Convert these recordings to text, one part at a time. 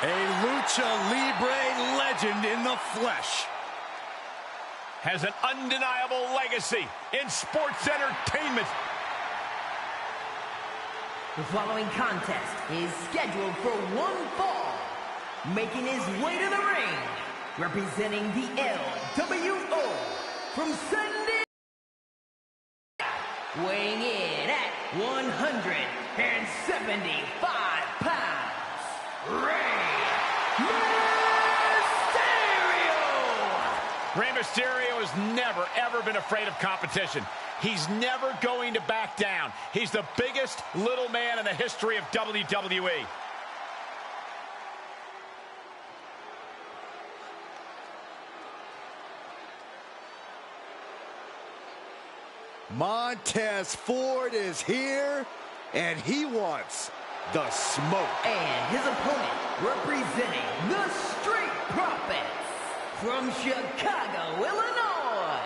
A Lucha Libre legend in the flesh. Has an undeniable legacy in sports entertainment. The following contest is scheduled for one fall. Making his way to the ring, representing the LWO from San Diego, weighing in at 175 pounds, Rey Mysterio has never, ever been afraid of competition. He's never going to back down. He's the biggest little man in the history of WWE. Montez Ford is here, and he wants the smoke. And his opponent, representing the Street Profits from Chicago, Illinois,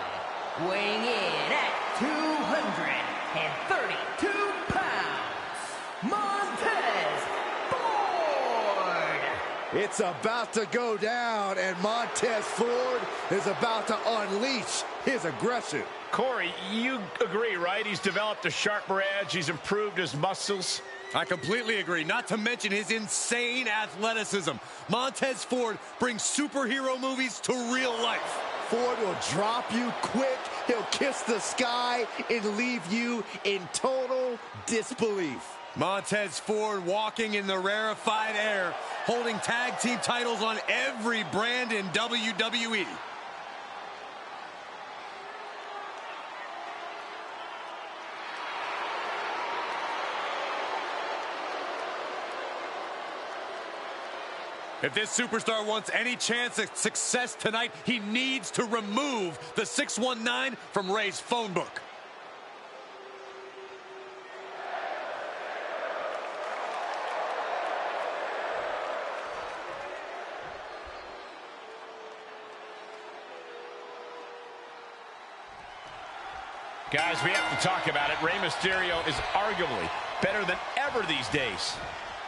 weighing in at 232 pounds, Montez Ford. It's about to go down, and Montez Ford is about to unleash his aggression. Corey, you agree, right? He's developed a sharper edge. He's improved his muscles. I completely agree, not to mention his insane athleticism. Montez Ford brings superhero movies to real life. Ford will drop you quick. He'll kiss the sky and leave you in total disbelief. Montez Ford walking in the rarefied air, holding tag team titles on every brand in WWE. If this superstar wants any chance at success tonight, he needs to remove the 619 from Rey's phone book. Guys, we have to talk about it. Rey Mysterio is arguably better than ever these days.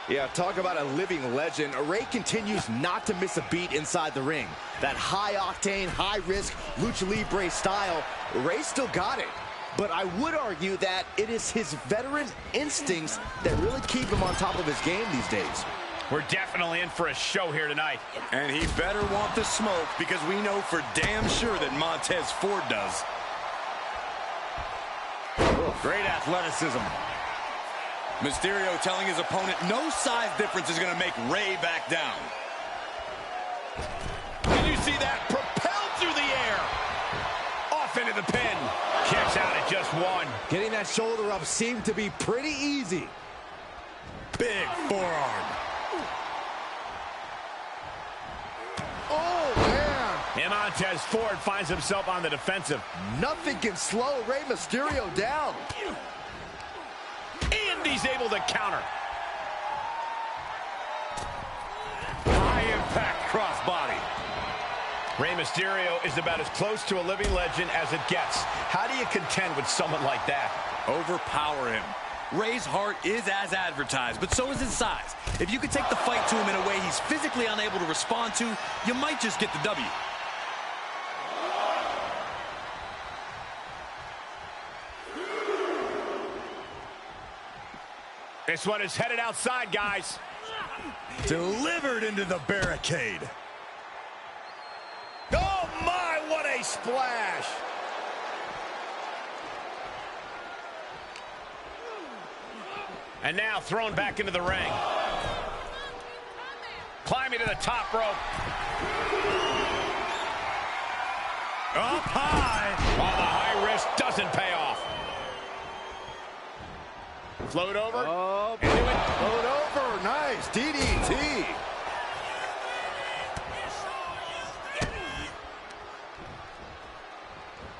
Yeah, talk about a living legend. Rey continues not to miss a beat inside the ring. That high-octane, high-risk Lucha Libre style, Rey still got it. But I would argue that it is his veteran instincts that really keep him on top of his game these days. We're definitely in for a show here tonight. And he better want the smoke, because we know for damn sure that Montez Ford does. Great athleticism. Mysterio telling his opponent no size difference is going to make Rey back down. Did you see that? Propelled through the air. Off into the pin. Kicks out at just one. Getting that shoulder up seemed to be pretty easy. Big forearm. Oh, man. And Montez Ford finds himself on the defensive. Nothing can slow Rey Mysterio down. And he's able to counter. High impact crossbody. Rey Mysterio is about as close to a living legend as it gets. How do you contend with someone like that? Overpower him. Rey's heart is as advertised, but so is his size. If you could take the fight to him in a way he's physically unable to respond to, you might just get the W. This one is headed outside, guys. Delivered into the barricade. Oh, my, what a splash. And now thrown back into the ring. Climbing to the top rope. Up high. Oh, the high risk doesn't pay off. Float over. Oh, into it. float over. Nice. DDT.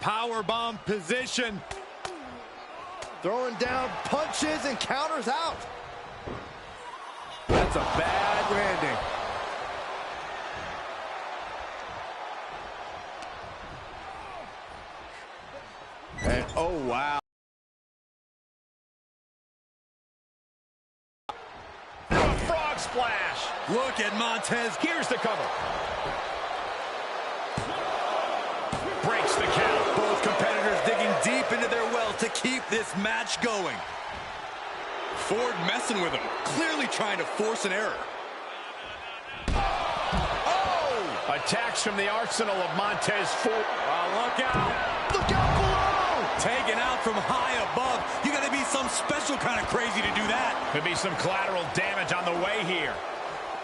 Powerbomb position. Throwing down punches and counters out. That's a bad landing. And oh, wow. A frog splash. Look at Montez. Here's the cover. Breaks the count. Both competitors digging deep into their wells to keep this match going. Ford messing with him, clearly trying to force an error. Oh! Attacks from the arsenal of Montez Ford. Look out! Look out below! Taken out from high above. You got to be some special kind of crazy to do that. Could be some collateral damage on the way here.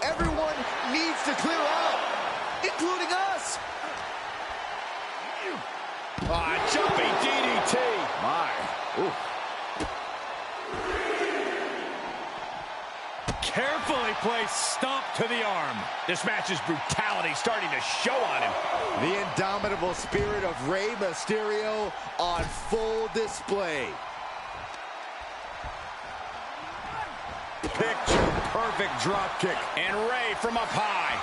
Everyone needs to clear out, including us. Jumping DDT. My. Ooh. Carefully placed stomp to the arm. This match's brutality starting to show on him. The indomitable spirit of Rey Mysterio on full display. Picture-perfect drop kick. And Rey from up high.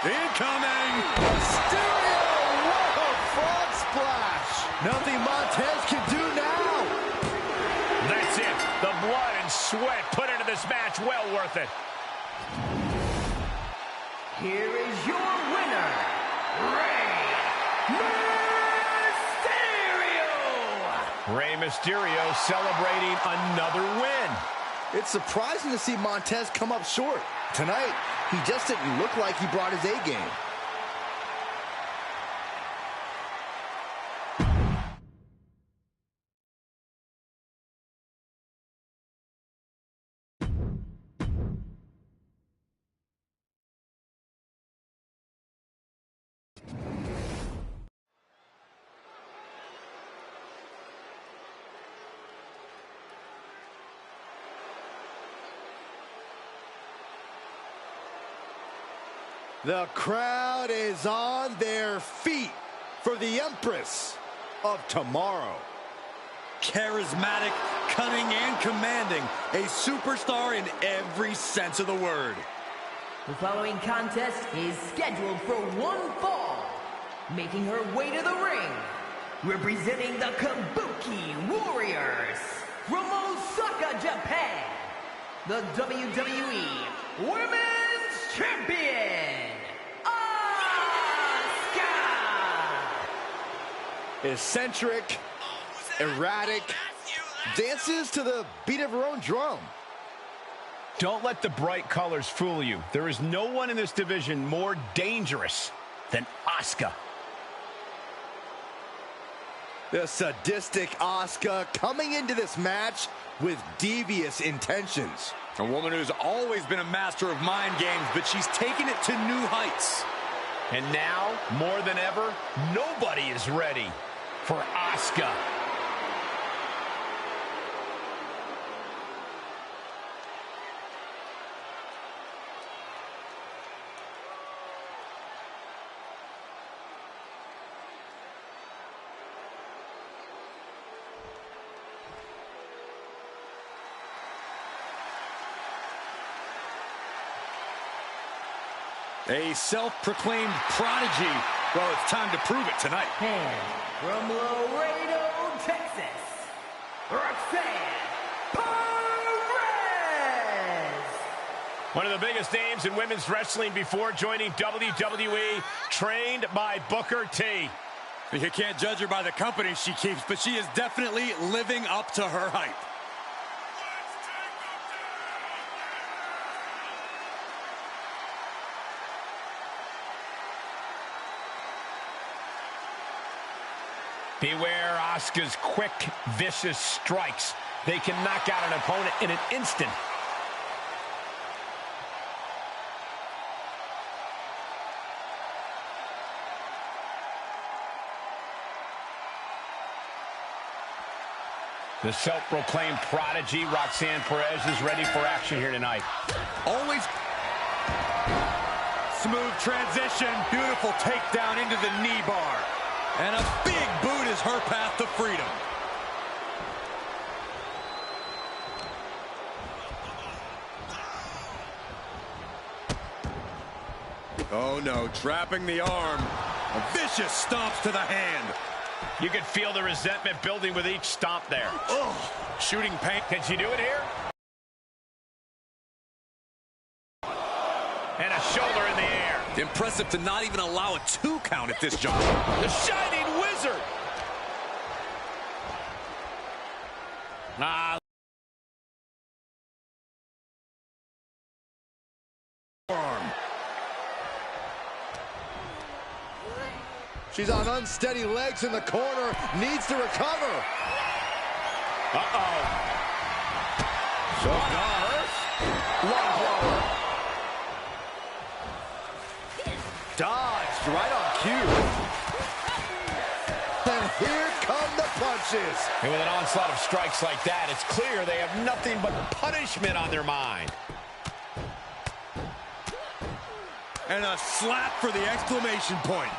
Incoming! Mysterio! What a frog splash! Nothing Montez can do now. That's it. The blood and sweat put into this match, well worth it. Here is your winner, Rey Mysterio! Rey Mysterio celebrating another win. It's surprising to see Montez come up short. Tonight, he just didn't look like he brought his A game. The crowd is on their feet for the Empress of Tomorrow. Charismatic, cunning, and commanding. A superstar in every sense of the word. The following contest is scheduled for one fall. Making her way to the ring, representing the Kabuki Warriors from Osaka, Japan, the WWE Women's Champion, Asuka! Eccentric, erratic, dances to the beat of her own drum. Don't let the bright colors fool you. There is no one in this division more dangerous than Asuka. The sadistic Asuka coming into this match with devious intentions. A woman who's always been a master of mind games, but she's taken it to new heights. And now, more than ever, nobody is ready for Asuka. A self-proclaimed prodigy. Well, it's time to prove it tonight. And from Laredo, Texas, Roxanne Perez! One of the biggest names in women's wrestling before joining WWE, trained by Booker T. You can't judge her by the company she keeps, but she is definitely living up to her hype. Beware Asuka's quick, vicious strikes. They can knock out an opponent in an instant. The self-proclaimed prodigy, Roxanne Perez, is ready for action here tonight. Always smooth transition. Beautiful takedown into the knee bar. And a big boot is her path to freedom. Oh no, trapping the arm. A vicious stomps to the hand. You could feel the resentment building with each stomp there. Oh, shooting pain. Can she do it here? And a shoulder in the air. Impressive to not even allow a 2 count at this juncture. The Shining Wizard. She's on unsteady legs in the corner. Needs to recover. Uh-oh. Showing off. Lung blower. Dodged right on cue. And here come the punches. And with an onslaught of strikes like that, it's clear they have nothing but punishment on their mind. And a slap for the exclamation point.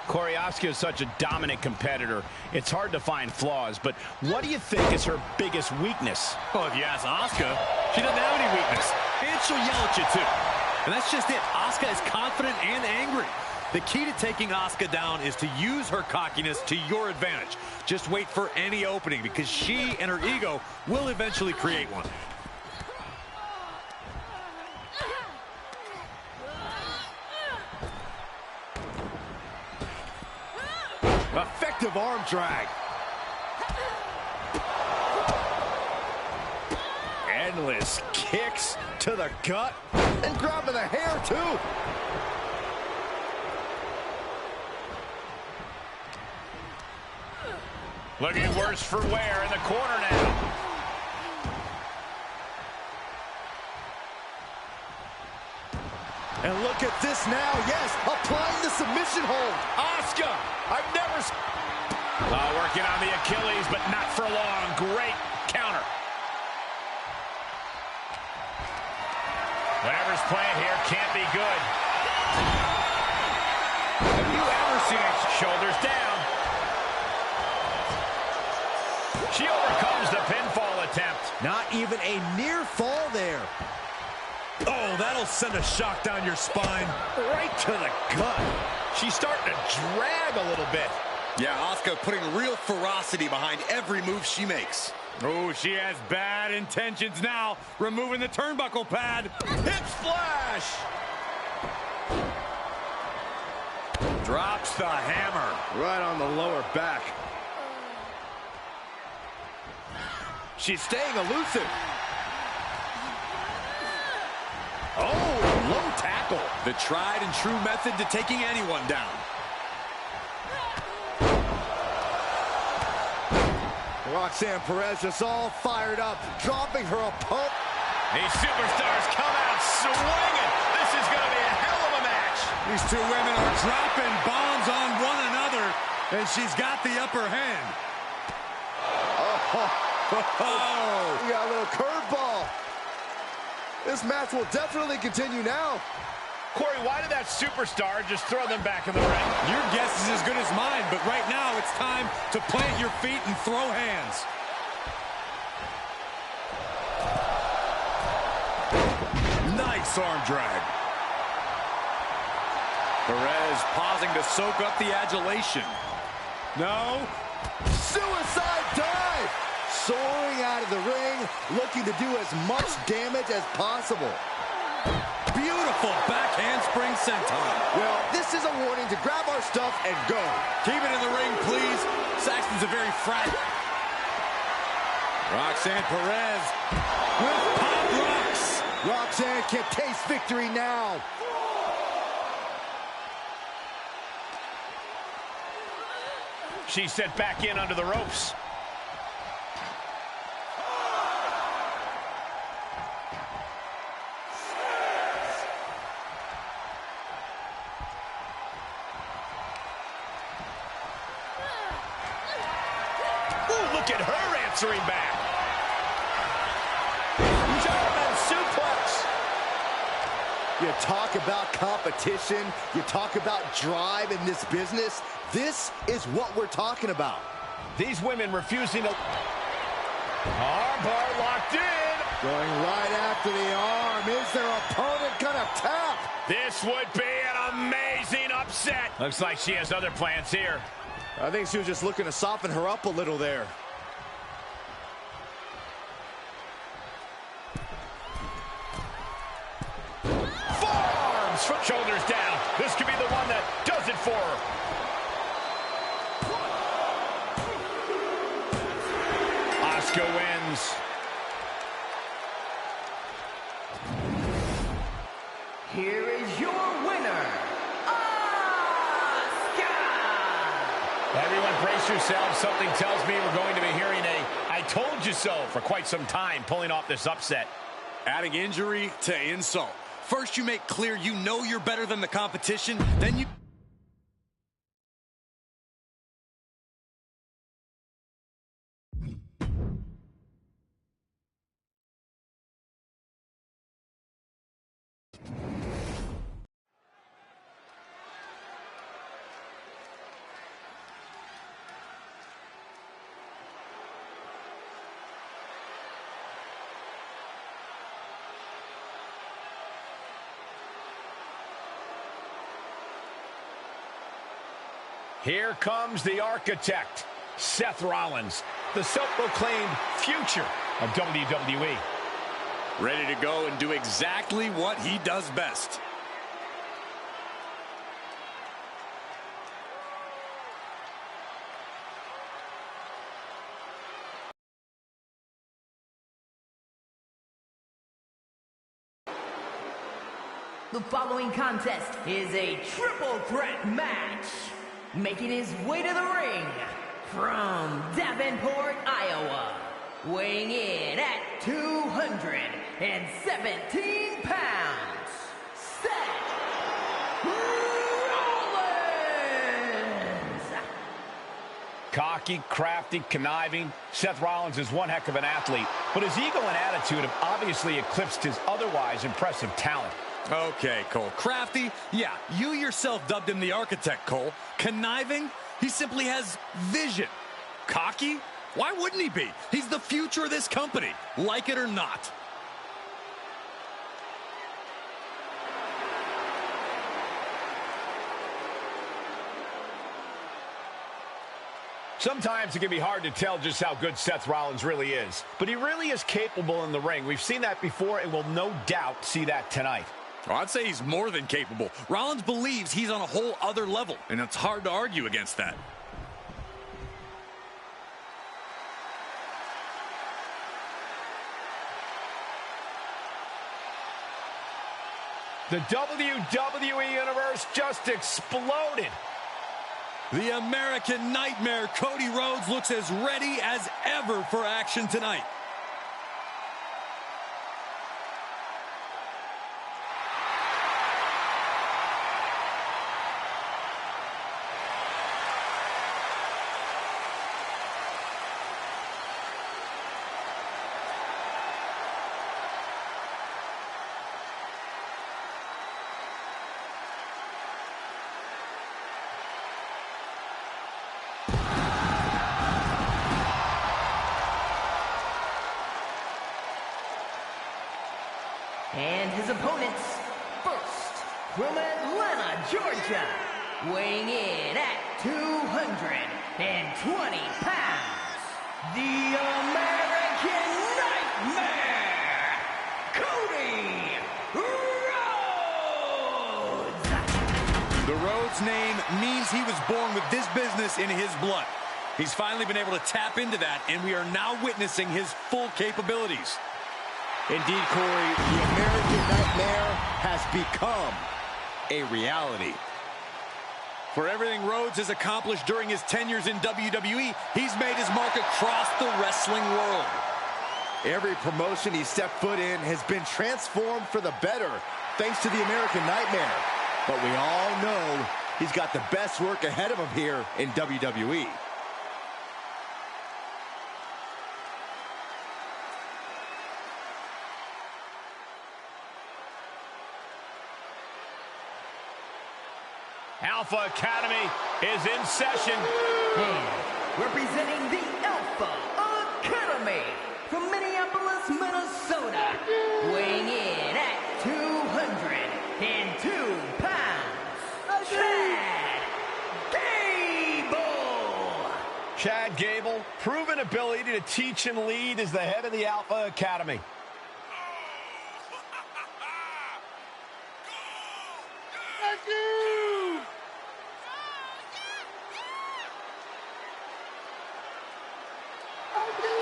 Corey, Asuka is such a dominant competitor. It's hard to find flaws, but what do you think is her biggest weakness? Well, if you ask Asuka, she doesn't have any weakness. And she'll yell at you, too. And that's just it. Asuka is confident and angry. The key to taking Asuka down is to use her cockiness to your advantage. Just wait for any opening, because she and her ego will eventually create one. Effective arm drag. Endless kicks to the gut and grabbing the hair too. Looking worse for wear in the corner now. And look at this now. Yes, applying the submission hold. Asuka, I've never... working on the Achilles, but not for long. Great counter. Whatever's playing here can't be good. Have you ever seen it? Shoulders down. She overcomes the pinfall attempt. Not even a near fall there. Oh, that'll send a shock down your spine. Right to the gut. She's starting to drag a little bit. Yeah, Asuka putting real ferocity behind every move she makes. Oh, she has bad intentions now. Removing the turnbuckle pad. Hip splash. Drops the hammer. Right on the lower back. She's staying elusive. Oh, low tackle. The tried and true method to taking anyone down. Roxanne Perez just all fired up, dropping her opponent. These superstars come out swinging. This is going to be a hell of a match. These two women are dropping bombs on one another, and she's got the upper hand. Oh, we got a little curveball. This match will definitely continue now. Corey, why did that superstar just throw them back in the ring? Your guess is as good as mine, but right now it's time to plant your feet and throw hands. Nice arm drag. Perez pausing to soak up the adulation. No. Suicide dive. Soaring out of the ring, looking to do as much damage as possible. Beautiful back handspring senton. Well, this is a warning to grab our stuff and go. Keep it in the ring, please. Saxton's a very fragile. Roxanne Perez with pop rocks. Roxanne can taste victory now. She's sent back in under the ropes. Look at her answering back. German suplex. You talk about competition, you talk about drive in this business. This is what we're talking about. These women refusing to... Armbar locked in. Going right after the arm. Is their opponent gonna tap? This would be an amazing upset. Looks like she has other plans here. I think she was just looking to soften her up a little there. Shoulders down. This could be the one that does it for her. Asuka wins. Here is your winner, Asuka! Everyone brace yourselves. Something tells me we're going to be hearing a "I told you so" for quite some time, pulling off this upset. Adding injury to insult. First you make clear you know you're better than the competition, then you... Here comes the architect, Seth Rollins, the self-proclaimed future of WWE. Ready to go and do exactly what he does best. The following contest is a triple threat match. Making his way to the ring from Davenport, Iowa, weighing in at 217 pounds, Seth Rollins! Cocky, crafty, conniving, Seth Rollins is one heck of an athlete, but his ego and attitude have obviously eclipsed his otherwise impressive talent. Okay, Cole. Crafty? Yeah, you yourself dubbed him the architect, Cole. Conniving? He simply has vision. Cocky? Why wouldn't he be? He's the future of this company, like it or not. Sometimes it can be hard to tell just how good Seth Rollins really is, but he really is capable in the ring. We've seen that before and will no doubt see that tonight. Well, I'd say he's more than capable. Rollins believes he's on a whole other level, and it's hard to argue against that. The WWE Universe just exploded. The American Nightmare, Cody Rhodes, looks as ready as ever for action tonight. And his opponents, first, from Atlanta, Georgia, weighing in at 220 pounds, the American Nightmare, Cody Rhodes! The Rhodes name means he was born with this business in his blood. He's finally been able to tap into that, and we are now witnessing his full capabilities. Indeed, Corey, the American Nightmare has become a reality. For everything Rhodes has accomplished during his tenures in WWE, he's made his mark across the wrestling world. Every promotion he stepped foot in has been transformed for the better, thanks to the American Nightmare. But we all know he's got the best work ahead of him here in WWE. Alpha Academy is in session. And representing the Alpha Academy from Minneapolis, Minnesota, weighing in at 202 pounds, Chad Gable. Chad Gable, proven ability to teach and lead as the head of the Alpha Academy.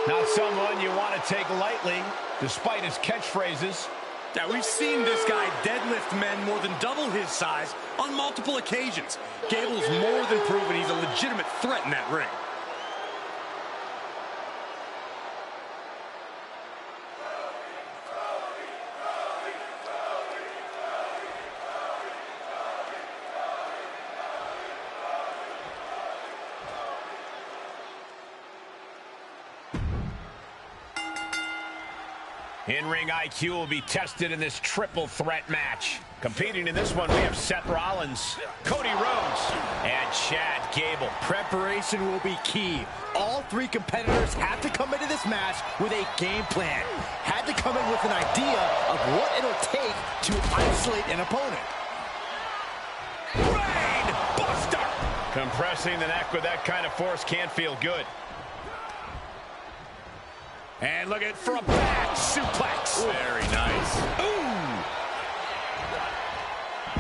Not someone you want to take lightly, despite his catchphrases. Yeah, we've seen this guy deadlift men more than double his size on multiple occasions. Gable's more than proven he's a legitimate threat in that ring. In-ring IQ will be tested in this triple threat match. Competing in this one, we have Seth Rollins, Cody Rhodes, and Chad Gable. Preparation will be key. All three competitors have to come into this match with a game plan. Had to come in with an idea of what it'll take to isolate an opponent. Brain Buster! Compressing the neck with that kind of force can't feel good. And look at it for a back suplex. Ooh. Very nice. Ooh!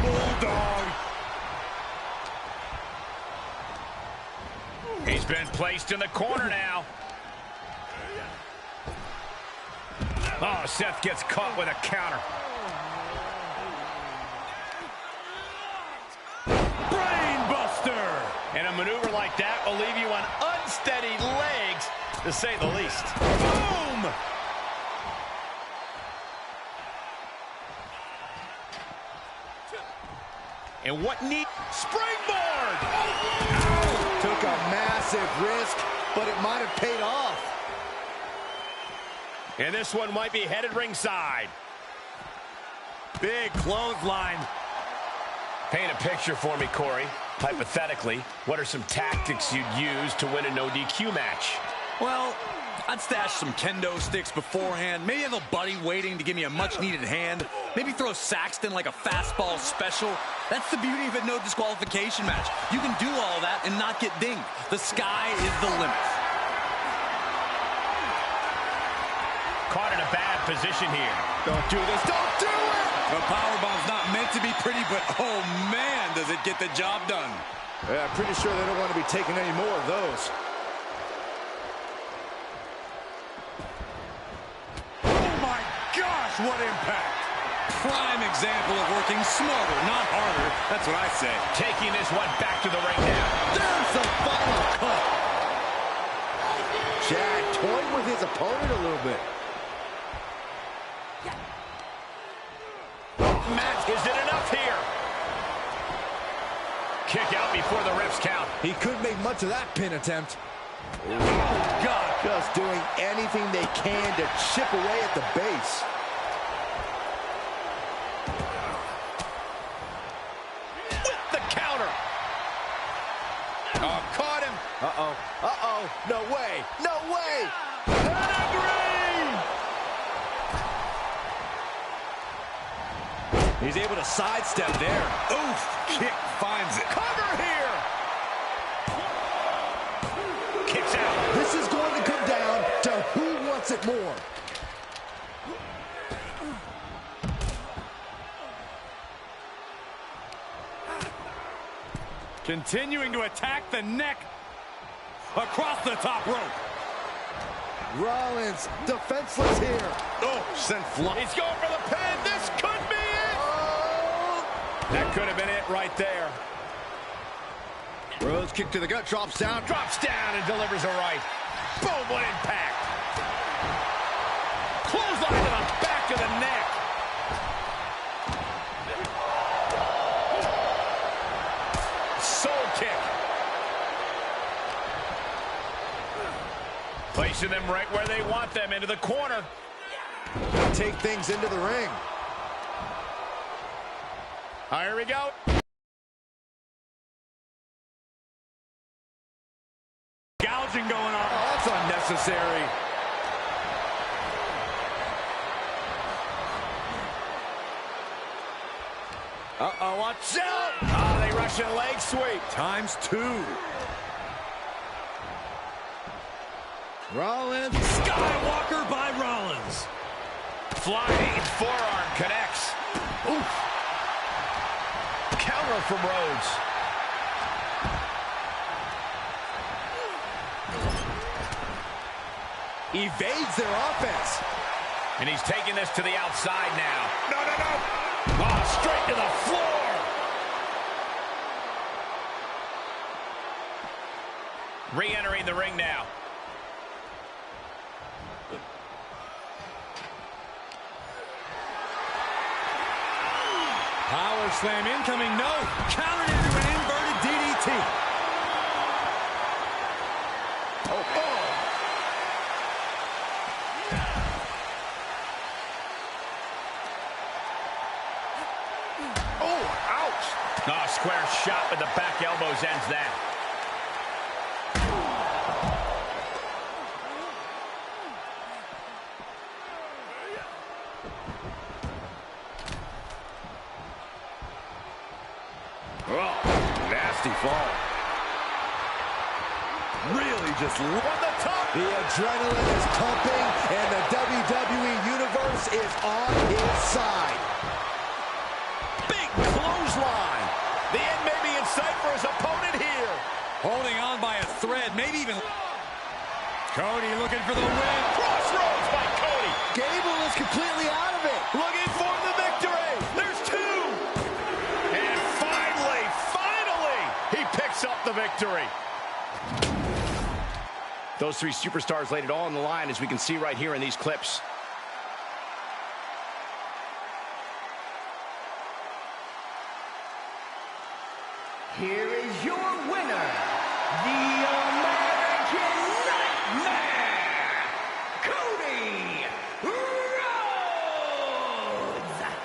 Bulldog. He's been placed in the corner now. Oh, Seth gets caught with a counter. Brain Buster! And a maneuver like that will leave you on unsteady legs, to say the least. Boom! And what neat springboard! Took a massive risk, but it might have paid off. And this one might be headed ringside. Big clothesline. Paint a picture for me, Corey. Hypothetically, what are some tactics you'd use to win a no DQ match? Well, I'd stash some kendo sticks beforehand. Maybe have a buddy waiting to give me a much-needed hand. Maybe throw Saxton like a fastball special. That's the beauty of a no disqualification match. You can do all that and not get dinged. The sky is the limit. Caught in a bad position here. Don't do this. Don't do it! The powerbomb's not meant to be pretty, but oh man, does it get the job done. Yeah, I'm pretty sure they don't want to be taking any more of those. Oh my gosh, what impact! Prime example of working smarter, not harder. That's what I say. Taking this one back to the ring now. There's the final cut. Chad toying with his opponent a little bit. Matt, is it enough here? Kick out before the refs count. He couldn't make much of that pin attempt. Oh, God. Just doing anything they can to chip away at the base. With the counter. Oh, caught him. Uh-oh. Uh-oh. No way. No way. Pedigree. He's able to sidestep there. Oof, kick finds it. Cover here. Kicks out. This is going to come down to who wants it more. Continuing to attack the neck across the top rope. Rollins defenseless here. Oh, sent flying. He's going for the pin. This could be it. Oh. That could have been it right there. Rhodes kick to the gut, drops down. Drops down and delivers a right. Boom, what impact. Clothesline to the back of the neck. Soul kick. Placing them right where they want them, into the corner. Take things into the ring. Here we go. Gouging going on. Oh, that's unnecessary. Uh-oh, watch out! Oh, they Russian leg sweep. ×2. Rollins. Skywalker by Rollins. Flying forearm connects. Oof. Counter power from Rhodes. Evades their offense. And he's taking this to the outside now. No. Oh, straight to the floor. Re-entering the ring now. Power slam incoming, no. Countered into an inverted DDT. Oh. Oh, ouch. Oh, square shot with the back elbows ends that. Oh, nasty fall. Really just on the top. The adrenaline is pumping, and the WWE Universe is on his side. Big clothesline. The end may be in sight for his opponent here. Holding on by a thread, maybe even... Cody looking for the win. Crossroads by Cody. Gable is completely out of it. Looking for the victory. There's two. And finally, he picks up the victory. Those three superstars laid it all on the line, as we can see right here in these clips. Here is your winner, the American Nightmare, Cody Rhodes!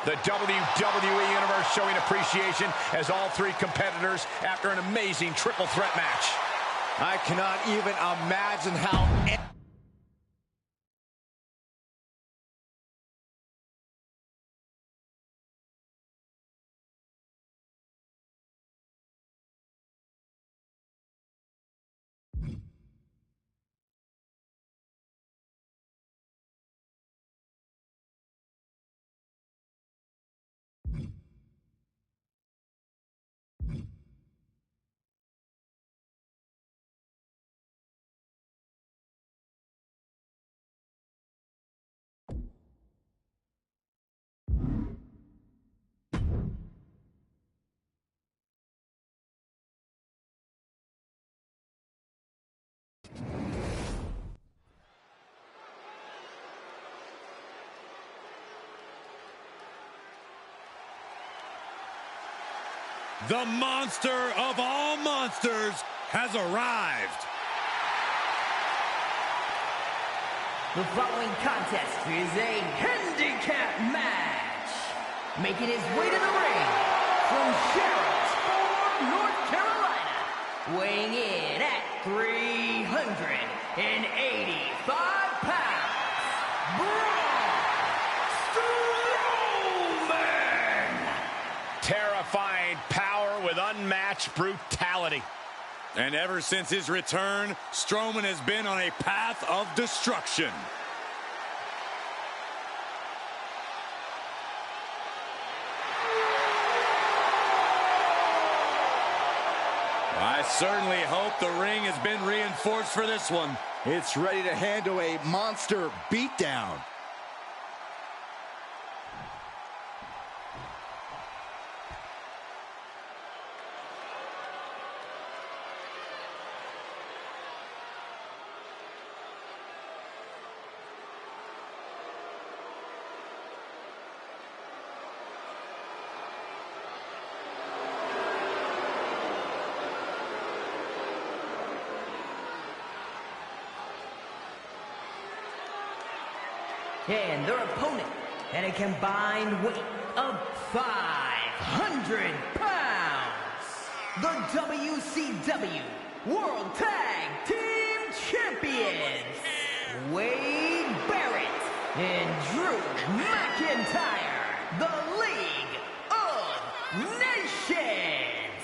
The WWE Universe showing appreciation as all three competitors after an amazing triple threat match. I cannot even imagine how... The monster of all monsters has arrived. The following contest is a handicap match. Making his way to the ring from Charlotte, North Carolina, weighing in at 385 pounds, Braun Strowman! Terrifying power with unmatched brutality. And ever since his return, Strowman has been on a path of destruction. I certainly hope the ring has been reinforced for this one. It's ready to handle a monster beatdown. And their opponent at a combined weight of 500 pounds, the WCW World Tag Team Champions, Wade Barrett and Drew McIntyre, the League of Nations.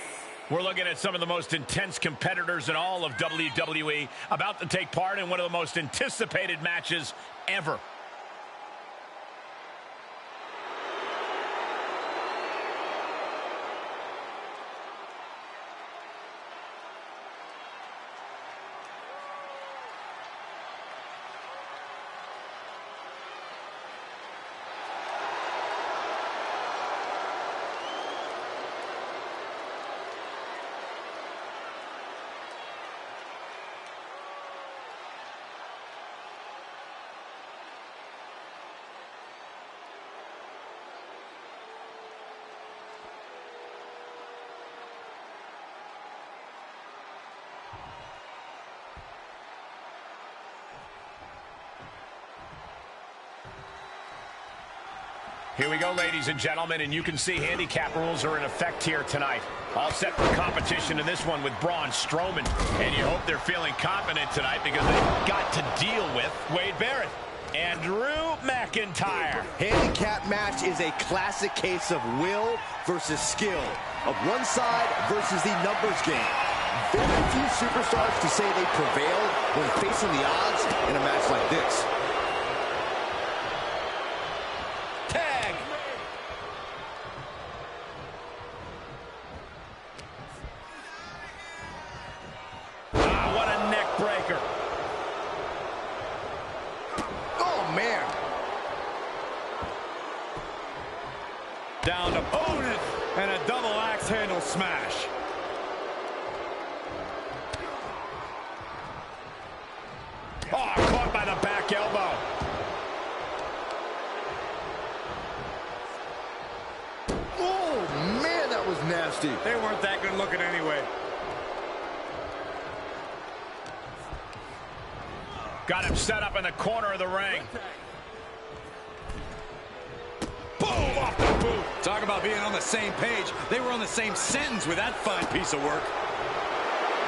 We're looking at some of the most intense competitors in all of WWE about to take part in one of the most anticipated matches ever. Here we go, ladies and gentlemen, and you can see handicap rules are in effect here tonight. All set for competition in this one with Braun Strowman. And you hope they're feeling confident tonight because they've got to deal with Wade Barrett and Drew McIntyre. Handicap match is a classic case of will versus skill, of one side versus the numbers game. Very few superstars to say they prevail when facing the odds in a match like this. Tag! Ah, what a neck breaker. Oh, man. Down to opponent and a double axe handle smash. Oh, caught by the back elbow. Oh, man, that was nasty. They weren't that good looking anyway. Got him set up in the corner of the ring. Boom, off the boot. Talk about being on the same page. They were on the same sentence with that fine piece of work.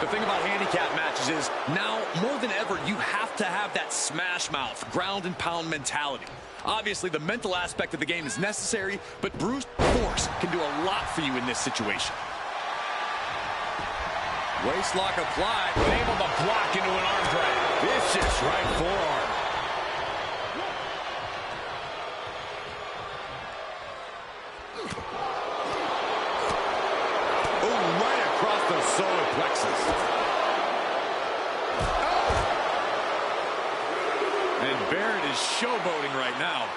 The thing about handicap matches is now more than ever you have to have that smash mouth, ground and pound mentality. Obviously the mental aspect of the game is necessary, but brute force can do a lot for you in this situation. Waistlock applied, But able to block into an arm drag. vicious right forearm. Oh, right across the solar plexus. And Barrett is showboating right now.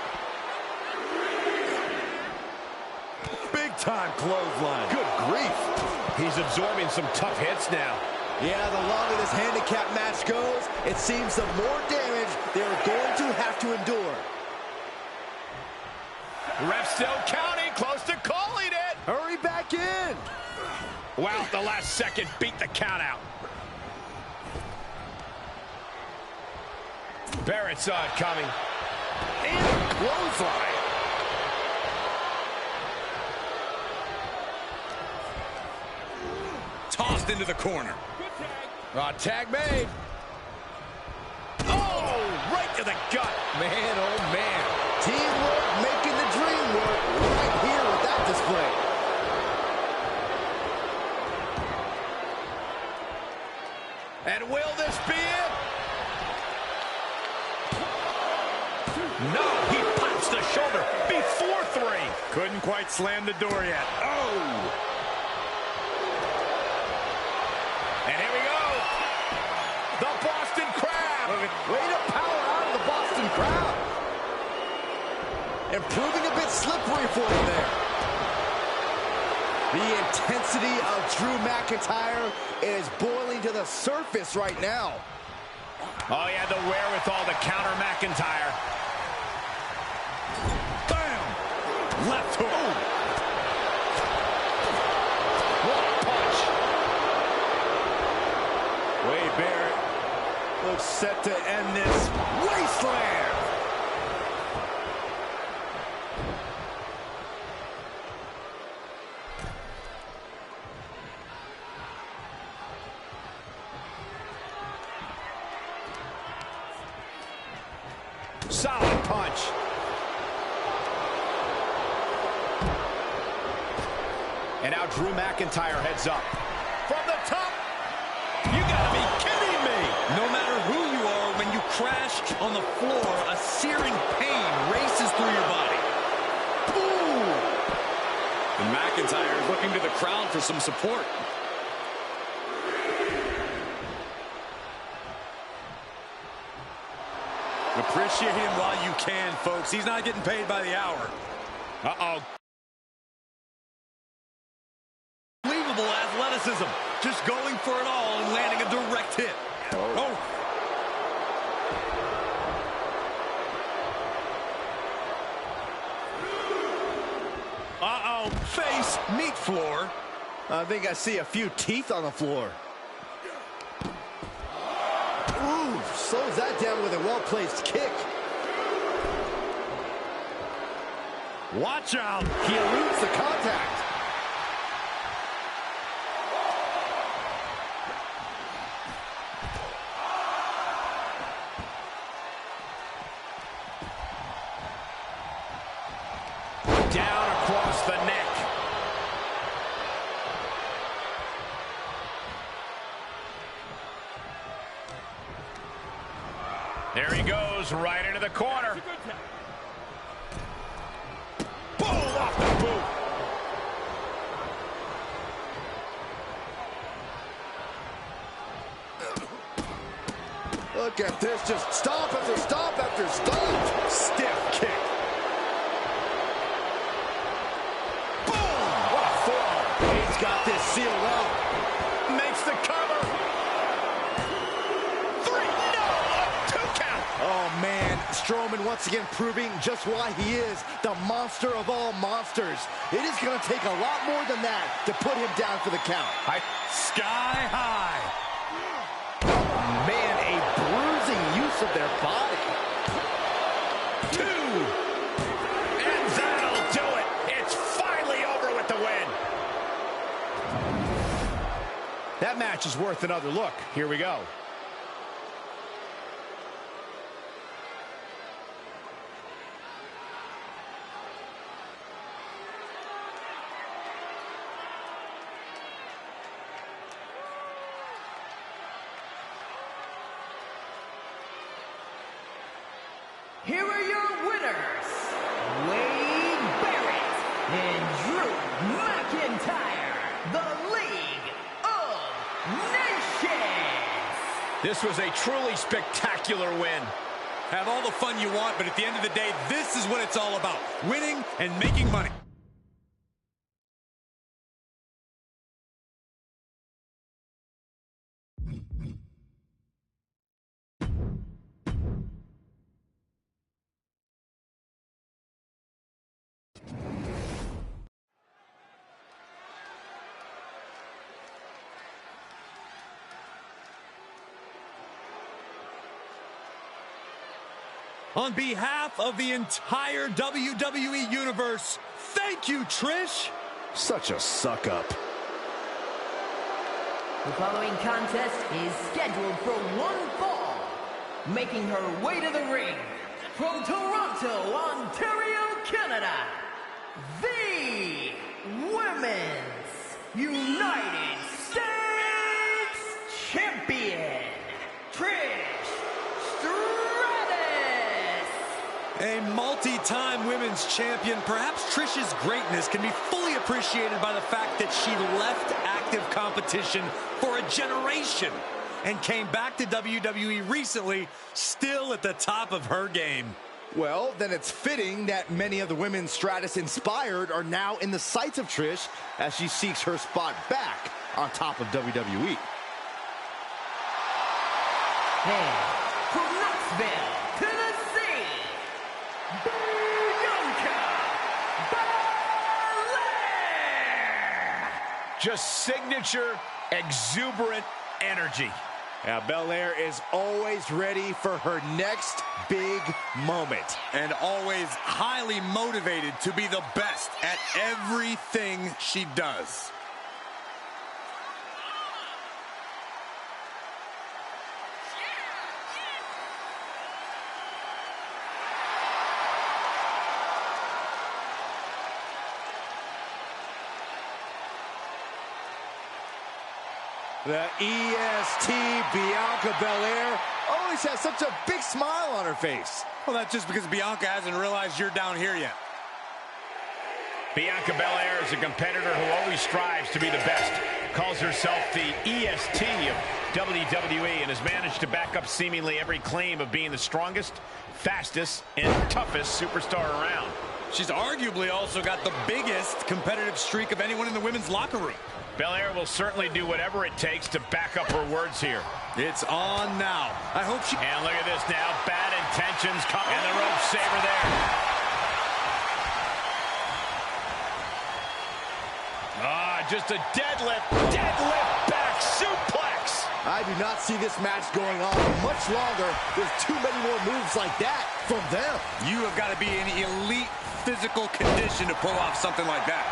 Big time clothesline. Good grief. He's absorbing some tough hits now. Yeah, the longer this handicap match goes, it seems the more damage they're going to have to endure. Ref still counting, close to calling it. Hurry back in. Wow, at the last second, beat the count out. Barrett saw it coming. And a clothesline. Tossed into the corner. Tag made. Oh, right to the gut. Man, oh man. Teamwork making the dream work right here with that display. And will this be it? No, he pops the shoulder before 3. Couldn't quite slam the door yet. Oh! And here we go. The Boston Crab. Way to power out of the Boston Crab. And proving a bit slippery for him there. The intensity of Drew McIntyre is boiling to the surface right now. Oh, he had the wherewithal to counter McIntyre. Bam! Left hook. What a punch. Wade Barrett looks set to end this wasteland. Solid punch. And now Drew McIntyre heads up. From the top. You gotta be kidding me. No matter who you are, when you crash on the floor, a searing pain races through your body. Ooh! And McIntyre is looking to the crowd for some support. Appreciate him while you can, folks. He's not getting paid by the hour. Uh-oh. Unbelievable athleticism. Just going for it all and landing a direct hit. Oh. Uh-oh. Face, meat floor. I think I see a few teeth on the floor. Ooh, slows that down with a well-placed kick. Watch out. He eludes the contact. Down across the neck. There he goes, right into the corner. Boom, off the boot. Look at this, just stomp after stomp after stomp. Stiff kick. Boom! What a forearm. He's got this sealed up. Makes the cover. 3, no, a 2 count. Oh, man, Strowman once again proving just why he is the monster of all monsters. It is going to take a lot more than that to put him down for the count. Sky high. Man, a bruising use of their body. 2. And that'll do it. It's finally over with the win. That match is worth another look. Here we go. Here are your winners, Wade Barrett and Drew McIntyre, the League of Nations. This was a truly spectacular win. Have all the fun you want, but at the end of the day, this is what it's all about. Winning and making money. On behalf of the entire WWE Universe, thank you, Trish. Such a suck-up. The following contest is scheduled for one fall. Making her way to the ring from Toronto, Ontario, Canada, the Women's United States Champion, Trish Stratus. A multi-time women's champion, perhaps Trish's greatness can be fully appreciated by the fact that she left active competition for a generation and came back to WWE recently, still at the top of her game. Well, then it's fitting that many of the women Stratus inspired are now in the sights of Trish as she seeks her spot back on top of WWE. And from Knoxville, Tennessee, Bianca Belair. Just signature, exuberant energy. Now, Belair is always ready for her next big moment. And always highly motivated to be the best at everything she does. The EST Bianca Belair always has such a big smile on her face. Well, that's just because Bianca hasn't realized you're down here yet. Bianca Belair is a competitor who always strives to be the best. Calls herself the EST of WWE and has managed to back up seemingly every claim of being the strongest, fastest, and toughest superstar around. She's arguably also got the biggest competitive streak of anyone in the women's locker room. Belair will certainly do whatever it takes to back up her words here. It's on now. I hope she... And look at this now. Bad intentions. And the rope saver there. Just a deadlift. Deadlift back suplex. I do not see this match going on much longer. There's too many more moves like that from them. You have got to be an elite physical condition to pull off something like that.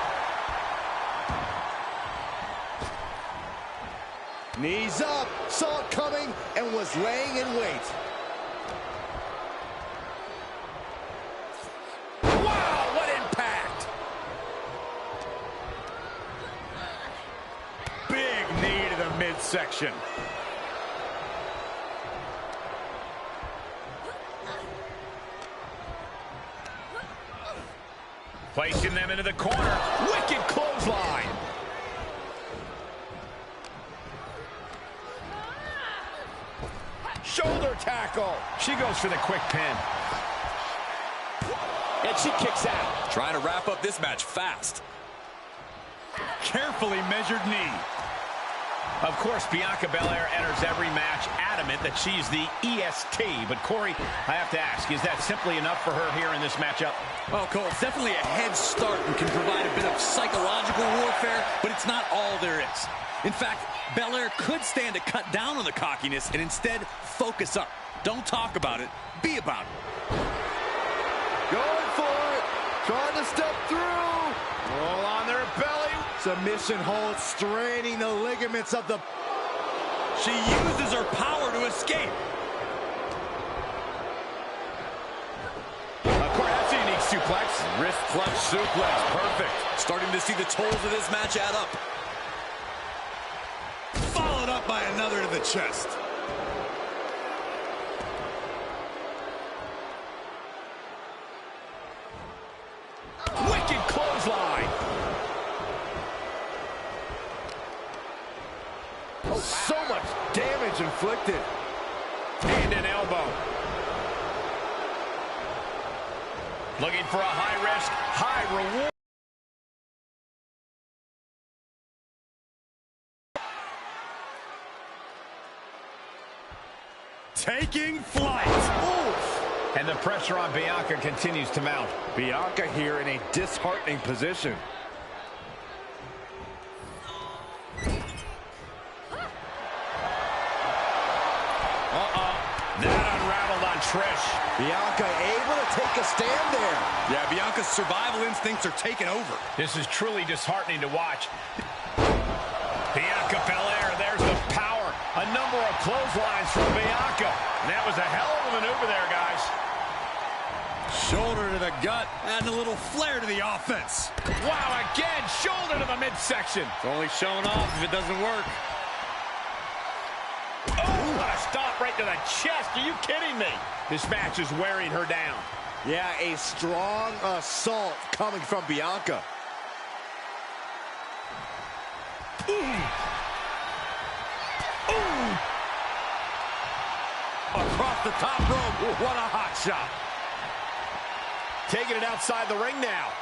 Knees up, saw it coming, and was laying in wait. Wow, what impact! Big knee to the midsection. Placing them into the corner. Wicked clothesline. Shoulder tackle. She goes for the quick pin. And she kicks out. Trying to wrap up this match fast. Carefully measured knee. Of course, Bianca Belair enters every match adamant that she's the EST. But, Corey, I have to ask, is that simply enough for her here in this matchup? Well, Cole, it's definitely a head start and can provide a bit of psychological warfare, but it's not all there is. In fact, Belair could stand to cut down on the cockiness and instead focus up. Don't talk about it, be about it. Going for it, trying to step through. Roll on their belly. Submission hold, straining the ligaments of the... She uses her power to escape. Corey, that's a unique suplex. Wrist clutch suplex, perfect. Starting to see the tolls of this match add up. Followed up by another to the chest. Wicked clothesline. Oh, so much damage inflicted. And an elbow. Looking for a high risk, high reward. Taking flight. Oof. And the pressure on Bianca continues to mount. Bianca here in a disheartening position. That unraveled on Trish. Bianca able to take a stand there. Yeah, Bianca's survival instincts are taking over. This is truly disheartening to watch. Bianca Belair, there's the power. A number of clotheslines from Bianca. And that was a hell of a maneuver there, guys. Shoulder to the gut, adding a little flair to the offense. Wow, again, shoulder to the midsection. It's only showing off if it doesn't work. Oh, what a stop right to the chest. Are you kidding me? This match is wearing her down. Yeah, a strong assault coming from Bianca. Ooh. Ooh. Across the top rope, what a hot shot. Taking it outside the ring now.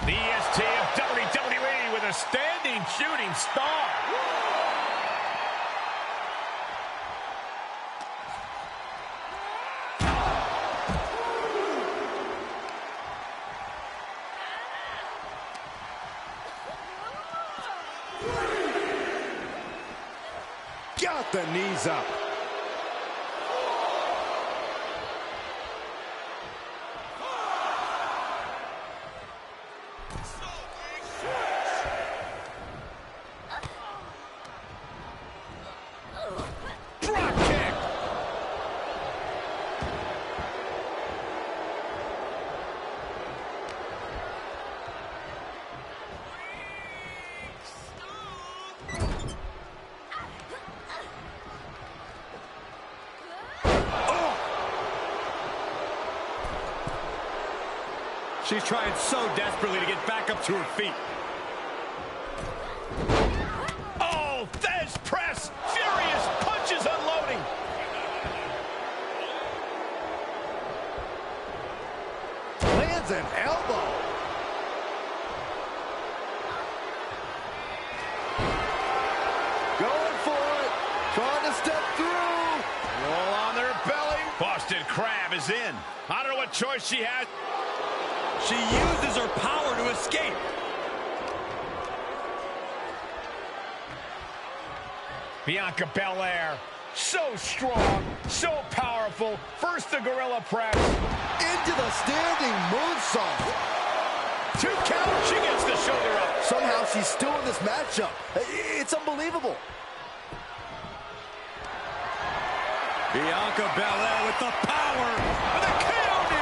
The EST of WWE with a standing shooting star. Got the knees up. Drop kick. She's trying so desperately to get back up to her feet. Oh, Thez press. Furious punches unloading. Lands an elbow. Going for it. Trying to step through. Roll on their belly. Boston Crab is in. I don't know what choice she has. She uses her power to escape. Bianca Belair, so strong, so powerful. First the gorilla press, into the standing moonsault. 2 count. She gets the shoulder up. Somehow she's still in this matchup. It's unbelievable. Bianca Belair with the power of the KOD.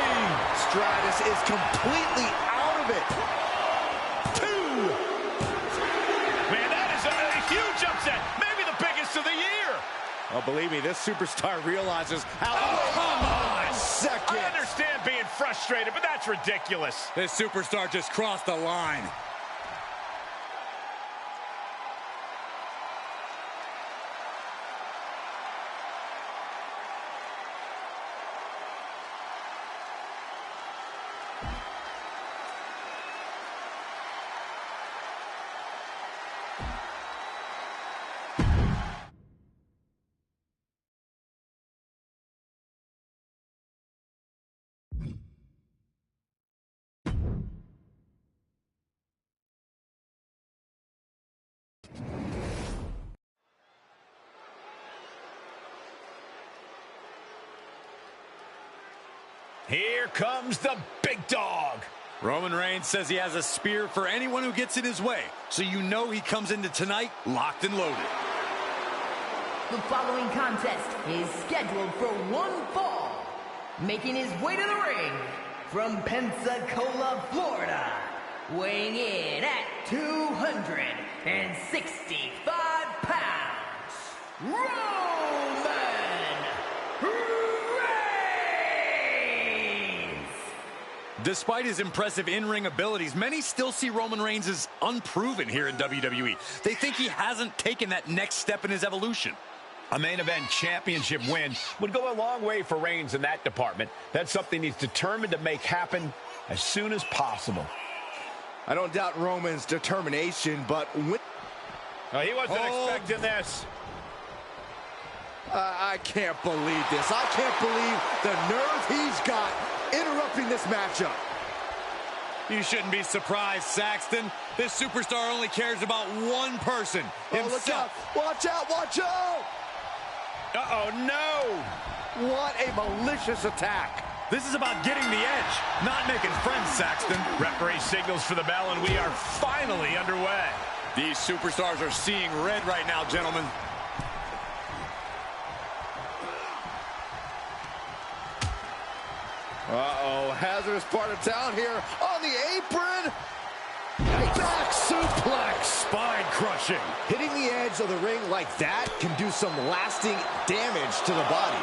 Stratus is completely out of it. 2. Man, that is a huge upset. Maybe the biggest of the year. Oh, believe me, this superstar realizes how... Oh, come on. Second. I understand being frustrated, but that's ridiculous. This superstar just crossed the line. Here comes the big dog. Roman Reigns says he has a spear for anyone who gets in his way, so you know he comes into tonight locked and loaded. The following contest is scheduled for one fall. Making his way to the ring from Pensacola, Florida, weighing in at 265 pounds, Roman Reigns! Despite his impressive in-ring abilities, many still see Roman Reigns as unproven here in WWE. They think he hasn't taken that next step in his evolution. A main event championship win would go a long way for Reigns in that department. That's something he's determined to make happen as soon as possible. I don't doubt Roman's determination, but when... He wasn't expecting this. I can't believe this. I can't believe the nerve he's got interrupting this matchup. You shouldn't be surprised, Saxton. This superstar only cares about one person, himself. Watch out, watch out! Uh-oh, no! What a malicious attack. This is about getting the edge, not making friends, Saxton. Referee signals for the bell, and we are finally underway. These superstars are seeing red right now, gentlemen. Uh-oh, hazardous part of town here on the apron. Back suplex. Spine crushing. Hitting the edge of the ring like that can do some lasting damage to the body.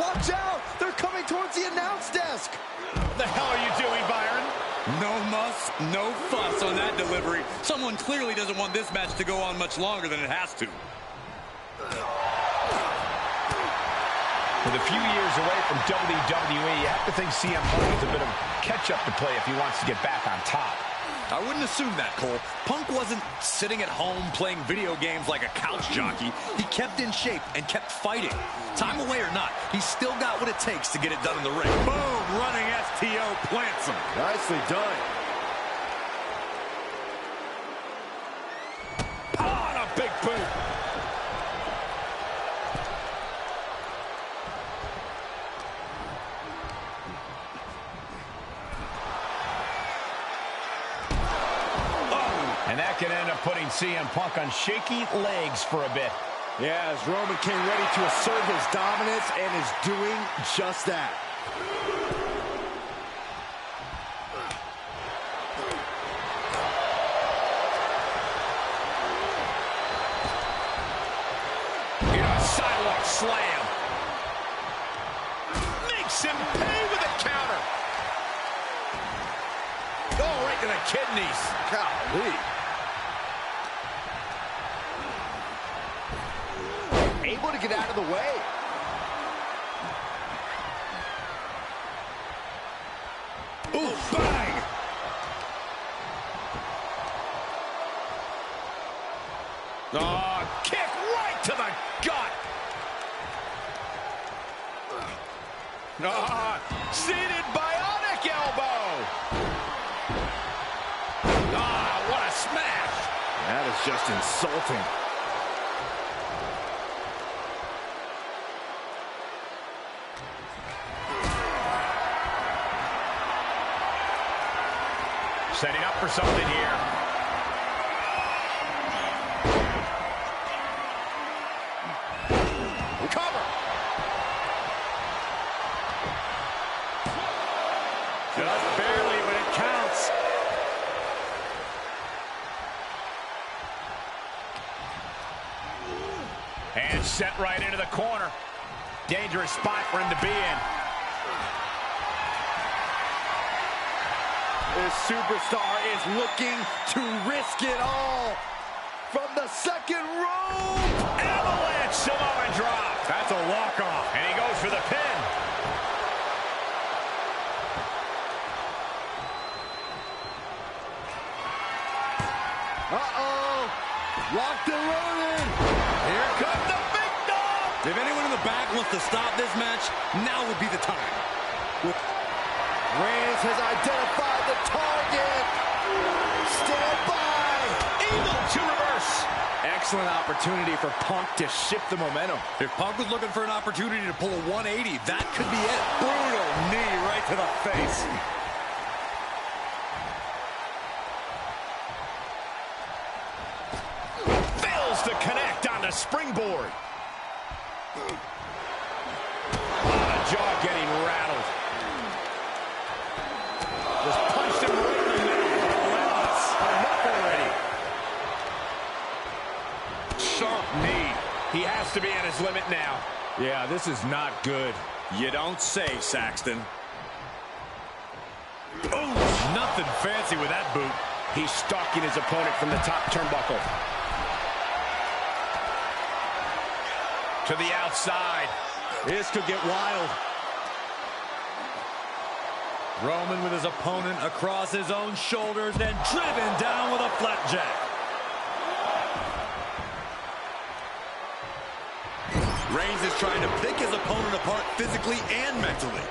Watch out! They're coming towards the announce desk. What the hell are you doing, Byron? No muss, no fuss on that delivery. Someone clearly doesn't want this match to go on much longer than it has to. With a few years away from WWE, you have to think CM Punk has a bit of catch-up to play if he wants to get back on top. I wouldn't assume that, Cole. Punk wasn't sitting at home playing video games like a couch jockey. He kept in shape and kept fighting. Time away or not, he's still got what it takes to get it done in the ring. Boom! Running STO plants him. Nicely done. Oh, and a big boot. And that can end up putting CM Punk on shaky legs for a bit. Yeah, as Roman came ready to assert his dominance and is doing just that. Sidewalk slam. Makes him pay with a counter. Oh, right to the kidneys. Golly. Able to get out of the way. Ooh, bang! Oh, kick right to the gut. Seated bionic elbow. What a smash. That is just insulting. for something here. Cover. Just barely, but it counts. And set right into the corner. Dangerous spot for him to be in. This superstar is looking to risk it all. From the second rope. Avalanche Samoan drop. That's a walk-off. And he goes for the pin. Uh-oh. Locked and loaded. Here comes the big dog. If anyone in the back wants to stop this match, now would be the time. Reigns has identified the target. Stand by. Eagle to reverse. Excellent opportunity for Punk to shift the momentum. If Punk was looking for an opportunity to pull a 180, that could be it. Brutal knee right to the face. Fails to connect on the springboard. Jaw getting rattled. Just punched him right in the middle. Relentless. Enough already. Sharp knee. He has to be at his limit now. Yeah, this is not good. You don't say, Saxton. Oh, nothing fancy with that boot. He's stalking his opponent from the top turnbuckle. To the outside. This could get wild. Roman with his opponent across his own shoulders and driven down with a flapjack. Reigns is trying to pick his opponent apart physically and mentally.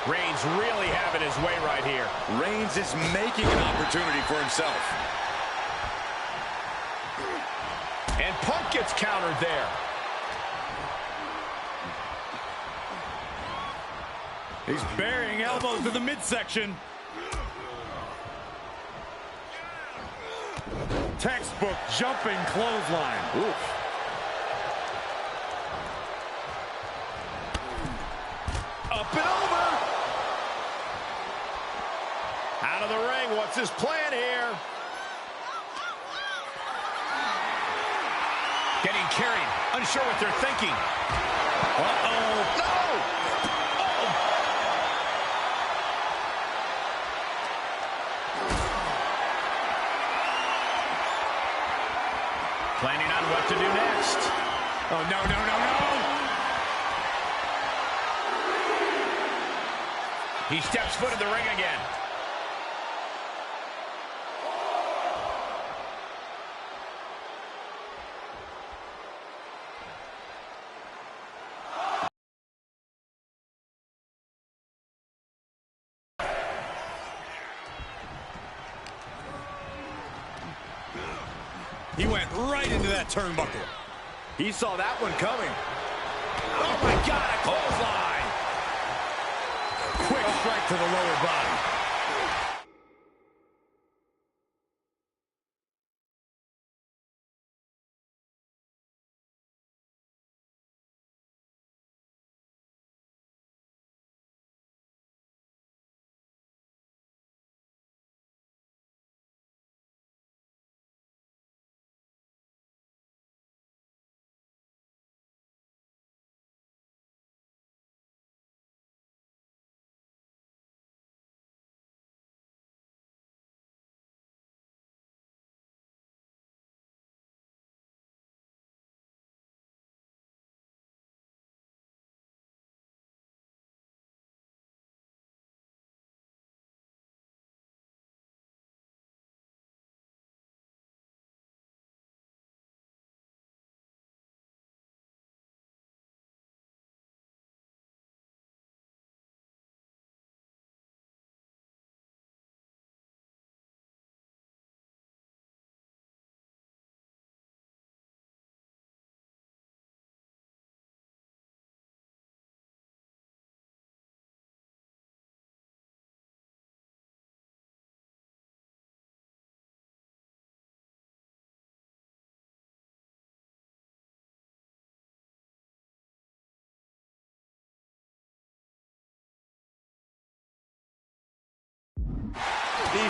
Reigns really having his way right here. Reigns is making an opportunity for himself. And Punk gets countered there. He's burying elbows to the midsection. Textbook jumping clothesline. Oof. Up and over. Out of the ring. What's his plan here? Getting carried. Unsure what they're thinking. Uh-oh. No! Planning on what to do next. Oh, no, no, no, no! He steps foot in the ring again. He went right into that turnbuckle. He saw that one coming. Oh, my God, a clothesline. Quick strike to the lower body.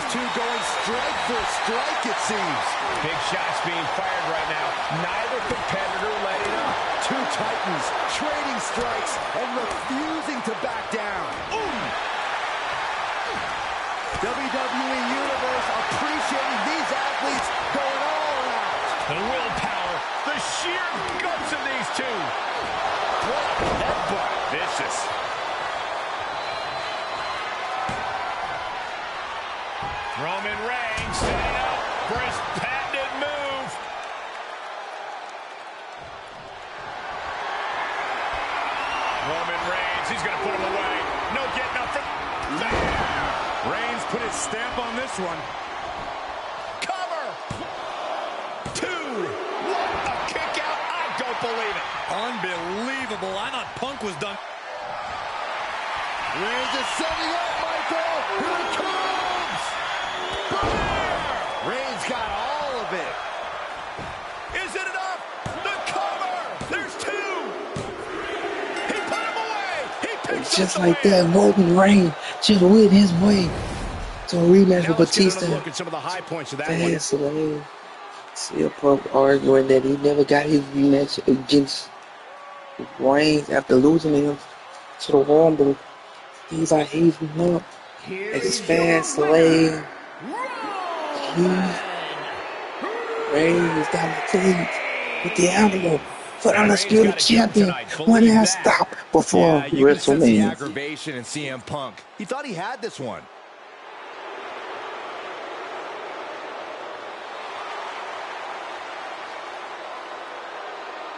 these two going strike for strike, it seems. Big shots being fired right now. Neither competitor letting up. Two titans trading strikes and refusing to back down. WWE Universe appreciating these athletes going all out. The willpower, the sheer guts of these two. What a headbutt. Vicious. Roman Reigns setting up for his patented move. Roman Reigns, he's going to put him away. No getting up from there. Reigns put his stamp on this one. Cover. 2. What a kick out. I don't believe it. Unbelievable. I thought Punk was done. Reigns is setting up, Michael. Here it comes. Reigns got all of it. Is it enough? The cover. There's 2. He put him away. He picks Just up like the that, win. Roman Reigns just went his way to a rematch Now with let's get Batista. another look at some of the high points of that one. Fastlane. See a Punk arguing that he never got his rematch against Reigns after losing him to the Rumble. He's like heaving up. It's Fastlane. Reigns got the tape with the animal for the undisputed champion. One last stop before Yeah, you can sense the WrestleMania. aggravation in CM Punk. He thought he had this one.